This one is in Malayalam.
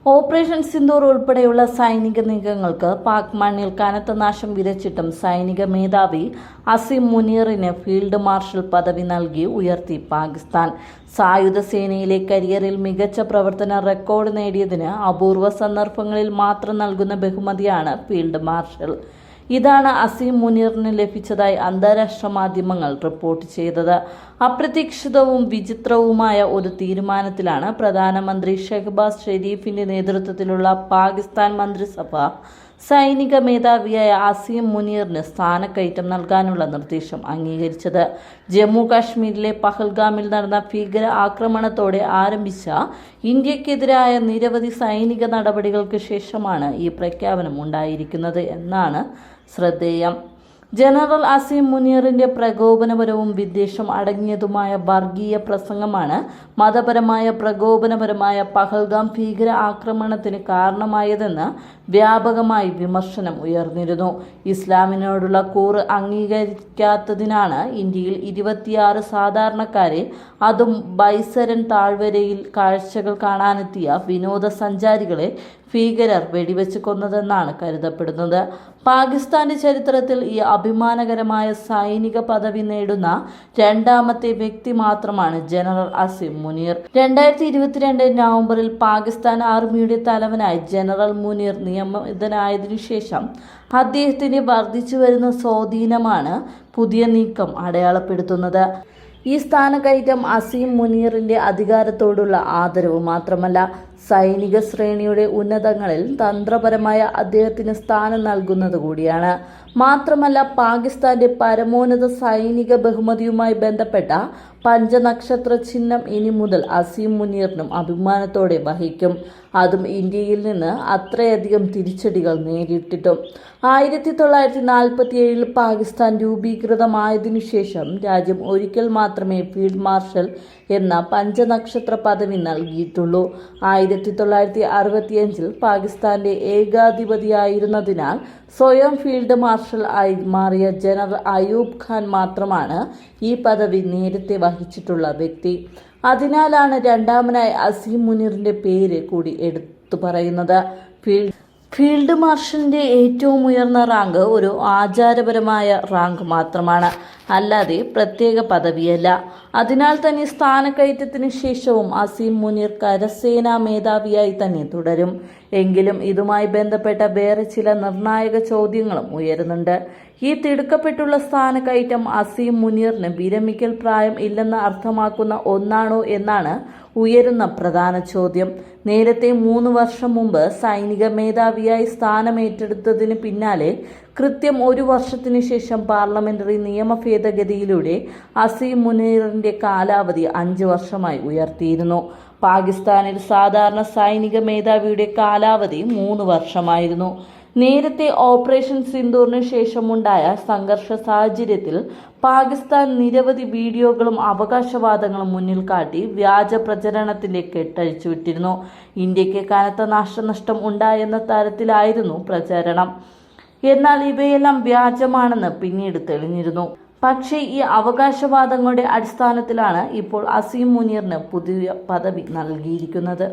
ഓപ്പറേഷൻ സിന്ദൂർ ഉൾപ്പെടെയുള്ള സൈനിക നീക്കങ്ങൾക്ക് പാക് മണ്ണിൽ കനത്ത നാശം വിതച്ചിട്ടും സൈനിക മേധാവി അസീം മുനീറിന് ഫീൽഡ് മാർഷൽ പദവി നൽകി ഉയർത്തി പാകിസ്ഥാൻ. സായുധ സേനയിലെ കരിയറിൽ മികച്ച പ്രവർത്തന റെക്കോർഡ് നേടിയതിന് അപൂർവ സന്ദർഭങ്ങളിൽ മാത്രം നൽകുന്ന ബഹുമതിയാണ് ഫീൽഡ് മാർഷൽ. ഇതാണ് അസീം മുനീറിന് ലഭിച്ചതായി അന്താരാഷ്ട്ര മാധ്യമങ്ങൾ റിപ്പോർട്ട് ചെയ്തത്. അപ്രതീക്ഷിതവും വിചിത്രവുമായ ഒരു തീരുമാനത്തിലാണ് പ്രധാനമന്ത്രി ഷെഹ്ബാസ് ഷെരീഫിന്റെ നേതൃത്വത്തിലുള്ള പാകിസ്ഥാൻ മന്ത്രിസഭ സൈനിക മേധാവിയായ അസീം മുനീറിന് സ്ഥാനക്കയറ്റം നൽകാനുള്ള നിർദ്ദേശം അംഗീകരിച്ചത്. ജമ്മു കാശ്മീരിലെ പഹൽഗാമിൽ നടന്ന ഭീകര ആക്രമണത്തോടെ ആരംഭിച്ച ഇന്ത്യക്കെതിരായ നിരവധി സൈനിക നടപടികൾക്ക് ശേഷമാണ് ഈ പ്രഖ്യാപനം ഉണ്ടായിരിക്കുന്നത് എന്നാണ് ശ്രദ്ധേയം. ജനറൽ അസീം മുനീറിന്റെ പ്രകോപനപരവും വിദ്വേഷം അടങ്ങിയതുമായ വർഗീയ പ്രസംഗമാണ് മതപരമായ പ്രകോപനപരമായ പഹൽഗാം ഭീകര ആക്രമണത്തിന് കാരണമായതെന്ന് വ്യാപകമായി വിമർശനം ഉയർന്നിരുന്നു. ഇസ്ലാമിനോടുള്ള കൂറ് അംഗീകരിക്കാത്തതിനാണ് ഇന്ത്യയിൽ 26 സാധാരണക്കാരെ, അതും ബൈസരൻ താഴ്വരയിൽ കാഴ്ചകൾ കാണാനെത്തിയ വിനോദസഞ്ചാരികളെ ഭീകരർ വെടിവെച്ച് കൊന്നതെന്നാണ് കരുതപ്പെടുന്നത്. പാകിസ്ഥാന്റെ ചരിത്രത്തിൽ ഈ അഭിമാനകരമായ സൈനിക പദവി നേടുന്ന രണ്ടാമത്തെ വ്യക്തി മാത്രമാണ് ജനറൽ അസീം മുനീർ. 2022 നവംബറിൽ പാകിസ്ഥാൻ ആർമിയുടെ തലവനായി ജനറൽ മുനീർ നിയമിതനായതിനു ശേഷം അദ്ദേഹത്തിന്റെ വർദ്ധിച്ചു വരുന്ന സ്വാധീനമാണ് പുതിയ നീക്കം അടയാളപ്പെടുത്തുന്നത്. ഈ സ്ഥാനക്കയറ്റം അസീം മുനീറിന്റെ അധികാരത്തോടുള്ള ആദരവ് മാത്രമല്ല, സൈനിക ശ്രേണിയുടെ ഉന്നതങ്ങളിൽ തന്ത്രപരമായ അദ്ദേഹത്തിന് സ്ഥാനം നൽകുന്നത് കൂടിയാണ്. മാത്രമല്ല, പാകിസ്ഥാന്റെ പരമോന്നത സൈനിക ബഹുമതിയുമായി ബന്ധപ്പെട്ട പഞ്ചനക്ഷത്ര ചിഹ്നം ഇനി മുതൽ അസീം മുനീറിനും അഭിമാനത്തോടെ വഹിക്കും. അതും ഇന്ത്യയിൽ നിന്ന് അത്രയധികം തിരിച്ചടികൾ നേരിട്ടിട്ടും. 1947 പാകിസ്ഥാൻ രൂപീകൃതമായതിനു ശേഷം രാജ്യം ഒരിക്കൽ മാത്രമേ ഫീൽഡ് മാർഷൽ എന്ന പഞ്ചനക്ഷത്ര പദവി നൽകിയിട്ടുള്ളൂ. 1965 പാകിസ്ഥാന്റെ ഏകാധിപതിയായിരുന്നതിനാൽ സ്വയം ഫീൽഡ് മാർഷൽ ആയി മാറിയ ജനറൽ അയൂബ് ഖാൻ മാത്രമാണ് ഈ പദവി നേരത്തെ വഹിച്ചിട്ടുള്ള വ്യക്തി. അതിനാലാണ് രണ്ടാമനായി അസീം മുനീറിന്റെ പേര് കൂടി എടുത്തു പറയുന്നത്. ഫീൽഡ് മാർഷലിന്റെ ഏറ്റവും ഉയർന്ന റാങ്ക് ഒരു ആചാരപരമായ റാങ്ക് മാത്രമാണ്, അല്ലാതെ പ്രത്യേക പദവിയല്ല. അതിനാൽ തന്നെ സ്ഥാനക്കയറ്റത്തിന് ശേഷവും അസീം മുനീർ കരസേനാ മേധാവിയായി തന്നെ തുടരും. എങ്കിലും ഇതുമായി ബന്ധപ്പെട്ട വേറെ ചില നിർണായക ചോദ്യങ്ങളും ഉയരുന്നുണ്ട്. ഈ തിടുക്കപ്പെട്ടുള്ള സ്ഥാനക്കയറ്റം അസീം മുനീറിന് വിരമിക്കൽ പ്രായം ഇല്ലെന്ന് അർത്ഥമാക്കുന്ന ഒന്നാണോ എന്നാണ് ഉയരുന്ന പ്രധാന ചോദ്യം. നേരത്തെ 3 വർഷം മുമ്പ് സൈനിക മേധാവിയായി സ്ഥാനമേറ്റെടുത്തതിന് പിന്നാലെ കൃത്യം 1 വർഷത്തിനു ശേഷം പാർലമെന്ററി നിയമ ഭേദഗതിയിലൂടെ അസീം മുനീറിന്റെ കാലാവധി 5 വർഷമായി ഉയർത്തിയിരുന്നു. പാകിസ്ഥാനിൽ സാധാരണ സൈനിക മേധാവിയുടെ കാലാവധി 3 വർഷമായിരുന്നു. നേരത്തെ ഓപ്പറേഷൻ സിന്ദൂറിന് ശേഷമുണ്ടായ സംഘർഷ സാഹചര്യത്തിൽ പാകിസ്ഥാൻ നിരവധി വീഡിയോകളും അവകാശവാദങ്ങളും മുന്നിൽ കാട്ടി വ്യാജ പ്രചരണത്തിന്റെ കെട്ടഴിച്ചുവിട്ടിരുന്നു. ഇന്ത്യക്ക് കനത്ത നാശനഷ്ടം ഉണ്ടായെന്ന തരത്തിലായിരുന്നു പ്രചരണം. എന്നാൽ ഇവയെല്ലാം വ്യാജമാണെന്ന് പിന്നീട് തെളിഞ്ഞിരുന്നു. പക്ഷേ ഈ അവകാശവാദങ്ങളുടെ അടിസ്ഥാനത്തിലാണ് ഇപ്പോൾ അസീം മുനീറിന് പുതിയ പദവി നൽകിയിരിക്കുന്നത്.